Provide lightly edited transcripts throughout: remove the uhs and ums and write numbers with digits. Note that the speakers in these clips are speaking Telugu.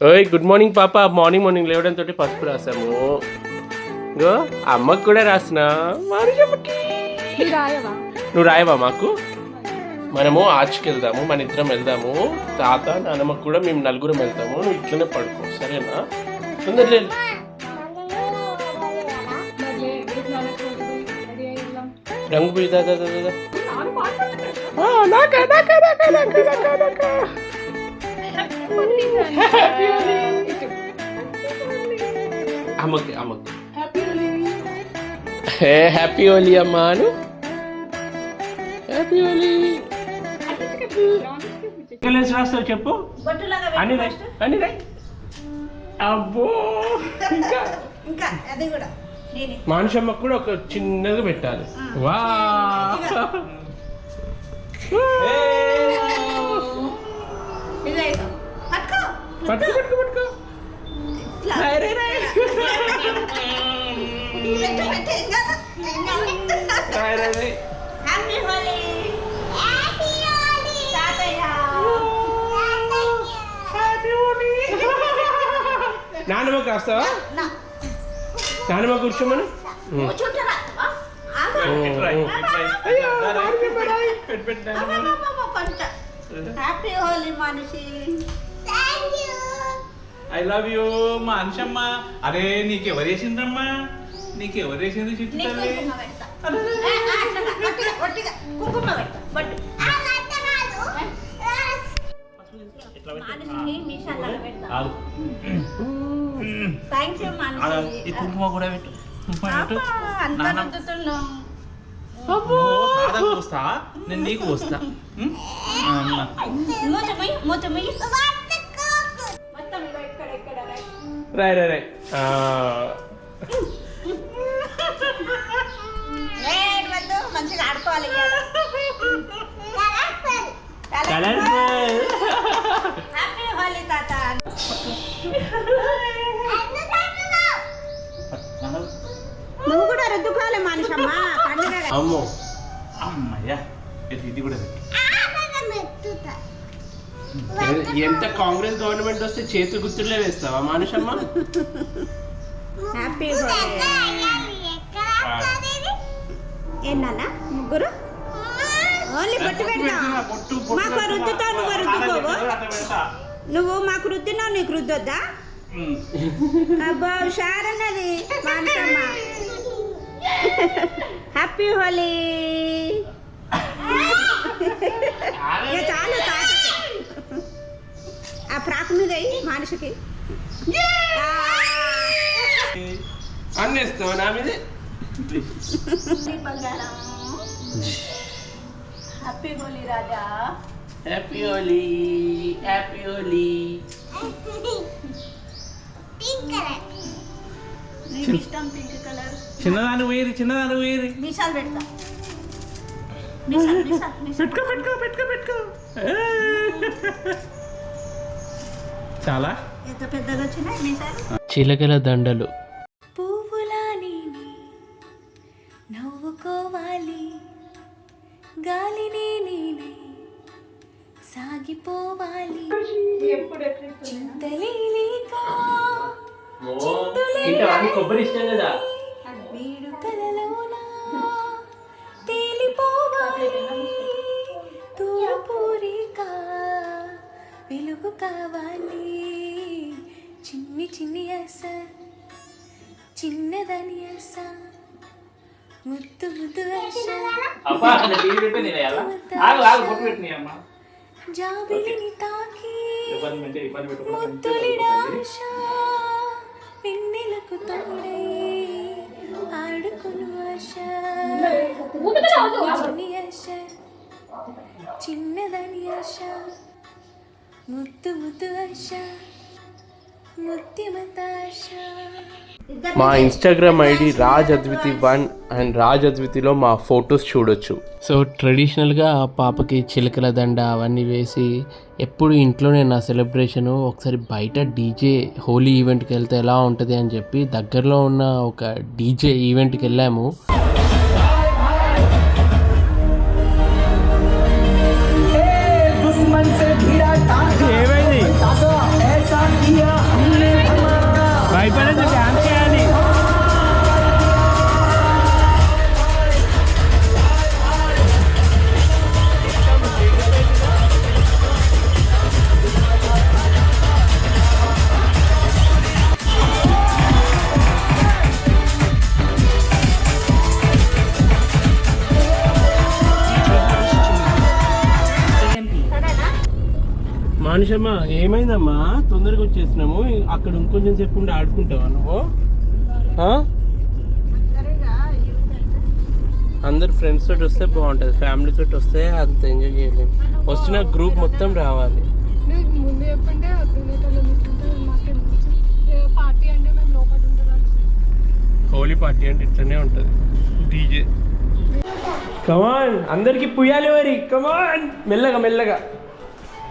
ఓయ్ గుడ్ మార్నింగ్ పాప. మార్నింగ్ లేవడంతో పసుపు రాసాము. గో అమ్మకు కూడా రాసినా. నువ్వు రాయవా మాకు? మనము ఆర్చ్కి వెళ్దాము, మన ఇద్దరం వెళ్దాము. తాత నాన్నమ్మకు కూడా మేము నలుగురం వెళ్తాము. నువ్వు ఇట్లనే పడుకో, సరేనా? తొందరలే. రంగు పోయి అమ్మకి హ్యాపీ హోలీ అమ్మాను. హ్యాపీ హోలీ. రాస్తావు చెప్పు అని రై. అబ్బో ఇంకా మానుషమ్మకు కూడా ఒక చిన్నగా పెట్టాలి. వా పట్టుకో నాన్నమ్మకి రాస్తావా? నాన్నమ్మ కూర్చోమని. హ్యాపీ హోలీ మనిషి. ఐ లవ్ యూ మాన్షమ్మ. అరే నీకెవరు వేసిండ్రమ్మా? నీకెవరు వేసింది చిట్టు తల్లి? ఈ కుంకుమ కూడా పెట్టు. వస్తా నేను నీకు వస్తా. రాయ్ మంచిగా ఆడుకోవాలి. హ్యాపీ హోలీ తాత. నువ్వు కూడా రుద్దుకోవాలి మనిషమ్మ. అమ్మో అమ్మయ్యా ఇది కూడా ఎంత కాంగ్రెస్ గవర్నమెంట్ వస్తే చేతు గుర్తులే వేస్తావా మానుషమ్మ? హ్యాపీ హోలీ. ఏనా ముగ్గురు ఓన్లీ బొట్టు పెడతా. మాకు రుద్దుతావు, నువ్వు రుద్దుకోవు. నువ్వు మాకు రుద్దినావు, నీకు రుద్దొద్దా? అబ్బా హుషారు అన్నది మానసమ్మ. హ్యాపీ హోలీ. చాలు తాతకి ఆ ఫ్రాక్ మీద మనిషికి అన్నేస్తావా నా మీదే? హ్యాపీ హోలీ రాజా. హ్యాపీ హోలీ. హ్యాపీ హోలీ. ఇష్టం పింక్ కలర్. చిన్నదాని వేరి మీసాలు పెడతా. పెట్టుకో చాలా ఎంత పెద్దగా వచ్చినాయి మీసాలు. చిలకల దండలు. పువ్వులా నేనే నవ్వుకోవాలి, గాలినే నేనే సాగిపోవాలి. చింతలేక వేడుకలలోన తేలిపోవాలి. తూర్పురిక వెలుగు కావాలి. చిన్ని ఆశ, చిన్నదని ఆశ, ముద్దు ఆశ, జాబిలిని తాకి ముద్దులిడాశ, వెన్నెలకు తోడై ఆడుకును ఆశ. చిన్ని ఆశ, చిన్నదని ఆశ, ముద్దు ఆశ, ముత్యమంత ఆశ. మా Instagram ID Raj Advithi 1 and Raj అద్వితిలో మా ఫొటోస్ చూడొచ్చు. సో ట్రెడిషనల్గా పాపకి చిలకల దండ అవన్నీ వేసి ఎప్పుడు ఇంట్లోనే నా సెలబ్రేషను. ఒకసారి బయట డీజే హోలీ ఈవెంట్కి వెళ్తే ఎలా ఉంటుంది అని చెప్పి దగ్గరలో ఉన్న ఒక డీజే ఈవెంట్కి వెళ్ళాము. दुश्मन से भिड़ा మానుషమ్మ ఏమైందమ్మా తొందరగా వచ్చేసినాము అక్కడ ఇంకొంచెం సేపు ఉండి ఆడుకుంటావా నువ్వు అందరు ఫ్రెండ్స్ తోటి వస్తే బాగుంటుంది ఫ్యామిలీ తోటి వస్తే అంత ఎంజాయ్ చేయలేము వచ్చిన గ్రూప్ మొత్తం రావాలి ముందు చెప్పంటే పార్టీ అంటే మేము లోపల ఉంటాం హోలీ పార్టీ అంటే ఇట్లనే ఉంటుంది డీజే కమాన్ అందరికి పుయ్యాలి మరి కమాన్ మెల్లగా మెల్లగా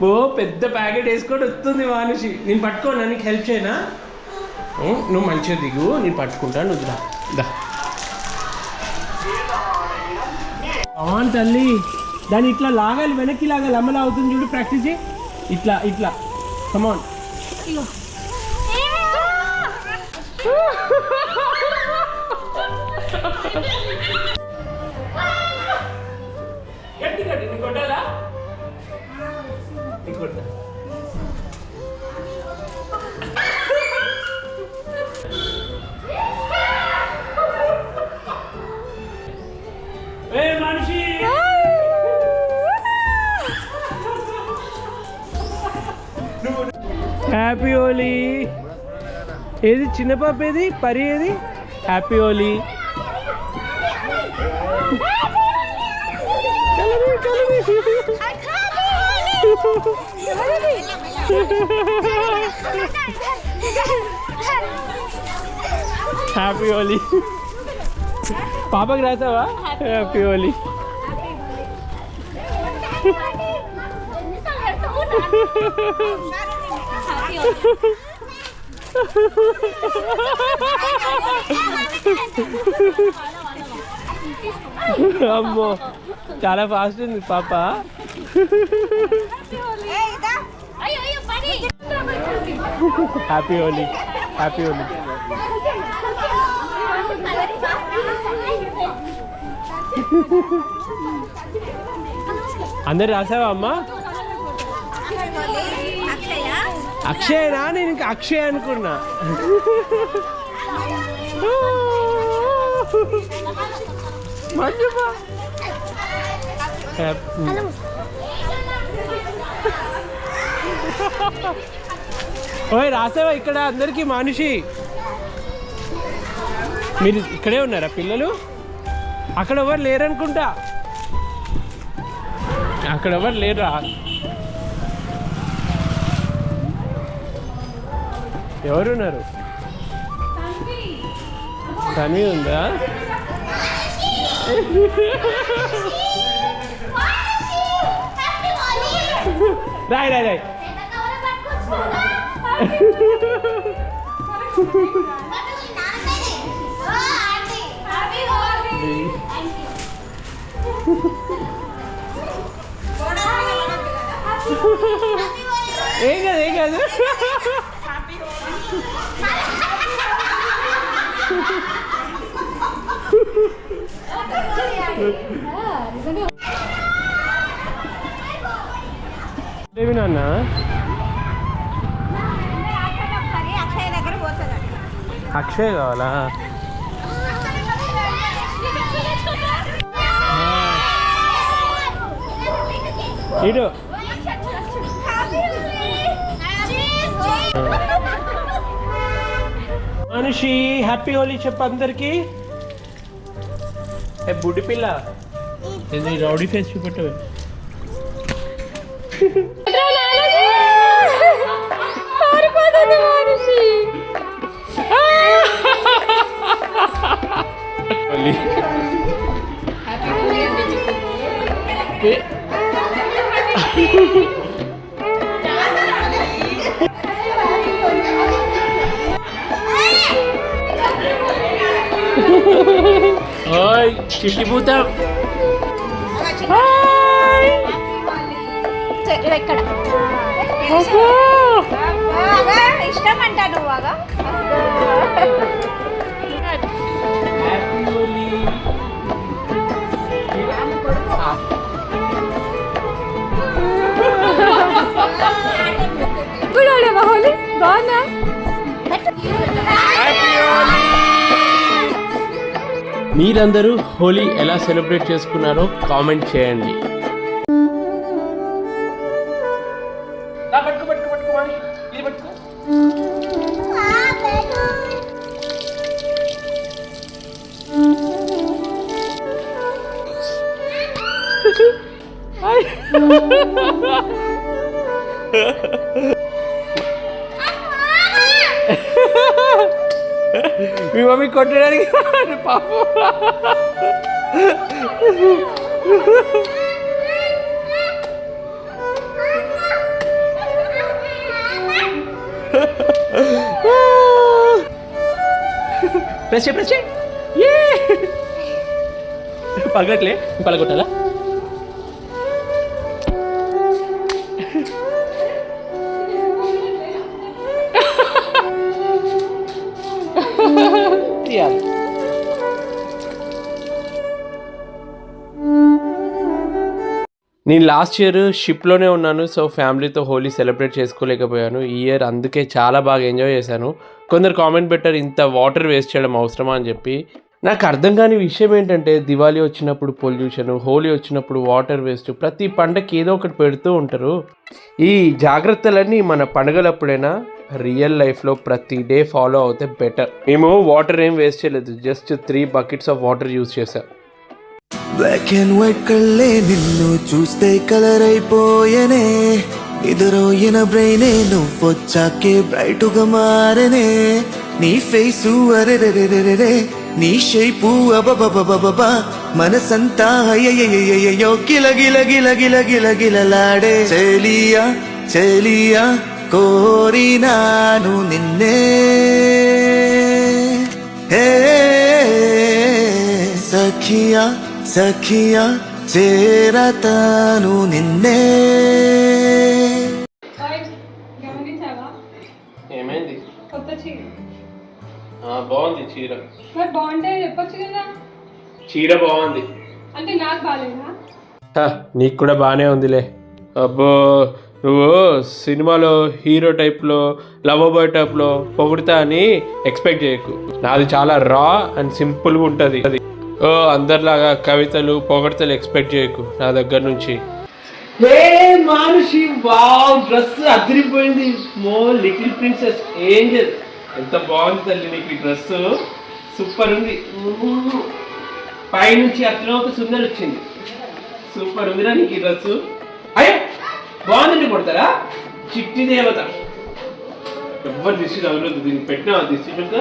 ఓ పెద్ద ప్యాకెట్ వేసుకొని వస్తుంది మనిషి నేను పట్టుకోనా నీకు హెల్ప్ చేయనా నువ్వు మంచిగా దిగు నేను పట్టుకుంటా నువ్వు దా కమాన్ తల్లి దాన్ని ఇట్లా లాగాలి వెనక్కి లాగాలి అమ్మలా అవుతుంది చూడు ప్రాక్టీస్ చేయి ఇట్లా ఇట్లా కమాన్ గట్టి గట్టి నీకు కొట్టాలా నీకు కొట్టా మనిషి హ్యాపీ హోలీ ఏది చిన్న పాప ఏది పరి ఏది హ్యాపీ హోలీ హ్యాపీ హోలీ పాపకి రాసావా హ్యాపీ హోలీ అమ్మో చాలా ఫాస్ట్ ఉంది పాప హ్యాపీ హోలీ హ్యాపీ హోలీ అందరు రాసావా అమ్మా అక్షయనా నేను ఇంకా అక్షయ్ అనుకున్నా మంజుమా ఓయ్ రాసావా ఇక్కడ అందరికీ మనిషి మీరు ఇక్కడే ఉన్నారా పిల్లలు అక్కడ ఎవరు లేరనుకుంటా అక్కడ ఎవరు లేరా ఎవరున్నారు తన్వి ఉందా రాయ్ రాయ్ రాయ్ ఏం కాదు ఏం కాదు ఏమి నాన్న అక్షయ్ కావాలా ఇటు మనిషి హ్యాపీ హోలీ చెప్పు అందరికి ఏ బుడ్డి పిల్ల ఇది రౌడీ ఫేస్ చూపెట్టవే ఓయ్ చిట్టి భూతం ఇక్కడ ఇష్టం అంటా నువ్వు బాగా హోలీ బాగుందా మీరందరూ హోలీ ఎలా సెలబ్రేట్ చేసుకున్నారో కామెంట్ చేయండి పట్టుకో పట్టుకో పట్టుకో మాని ఇది పట్టుకో. మీ మమ్మీ కొట్టడానికి పాపం. ప్రెస్ చేయి ప్రెస్ చేయి. పగలట్లే పగలగొట్టాలా? తీయాలి. నేను లాస్ట్ ఇయర్ షిప్లోనే ఉన్నాను. సో ఫ్యామిలీతో హోలీ సెలబ్రేట్ చేసుకోలేకపోయాను. ఈ ఇయర్ అందుకే చాలా బాగా ఎంజాయ్ చేశాను. కొందరు కామెంట్ పెట్టారు ఇంత వాటర్ వేస్ట్ చేయడం అవసరమా అని చెప్పి. నాకు అర్థం కాని విషయం ఏంటంటే దివాళీ వచ్చినప్పుడు పొల్యూషన్, హోలీ వచ్చినప్పుడు వాటర్ వేస్ట్, ప్రతి పండగకి ఏదో ఒకటి పెడుతూ ఉంటారు. ఈ జాగ్రత్తలన్నీ మన పండుగలప్పుడైనా రియల్ లైఫ్లో ప్రతి డే ఫాలో అవుతే బెటర్. మేము వాటర్ ఏం వేస్ట్ చేయలేదు, just 3 buckets of water use చేసాం. బ్లాక్ అండ్ వైట్ కళ్ళే నిన్ను చూస్తే కలర్ అయిపోయనే, నిద్రోయిన బ్రెయినే నువ్వొచ్చాకే బ్రైట్ గా మారనే, నీ ఫేసు అరెరెరెరెరే, నీ షేపు అబబబబబబా, మనసంతా అయ్యయ్యో గిల గిల గిల గిల గిల గిలలాడే, చెలియా చెలియా కోరినాను నిన్నే, హే సఖియా సఖియా చేరతాను నిన్నే. గమనించావా ఏమైంది? కొత్త చీర బాగుంది చీర. మరి బాగుంటే చెప్పొచ్చు కదా. చీర బాగుంది అంటే నాకు బాగాలేదా? నీకు కూడా బాగానే ఉందిలే. అబ్బో నువ్వు సినిమాలో హీరో టైప్లో లవ్ బాయ్ టైప్లో పొగుడుతా అని ఎక్స్పెక్ట్ చేయకు. నాది చాలా రా అండ్ సింపుల్గా ఉంటుంది. అది అందరిలాగా కవితలు పొగడతలు ఎక్స్పెక్ట్ చేయకు నా దగ్గర నుంచి. మానుషి వావ్, డ్రెస్ అదిరిపోయింది. స్మాల్ లిటిల్ ప్రిన్సెస్ ఏంజల్, ఎంత బాగుంది తల్లి నీకు ఈ డ్రెస్. సూపర్ ఉంది. పైనుంచి అట్లా ఒక సుందర వచ్చింది. సూపర్ ఉందిరా నీకు ఈ డ్రెస్. అయ్యో బాగుందండి. కొడతారా? చిట్టి దేవత. ఎవ్వరు దిష్టి తగలదు. దీన్ని పెట్టినా దిష్టి పెద్ద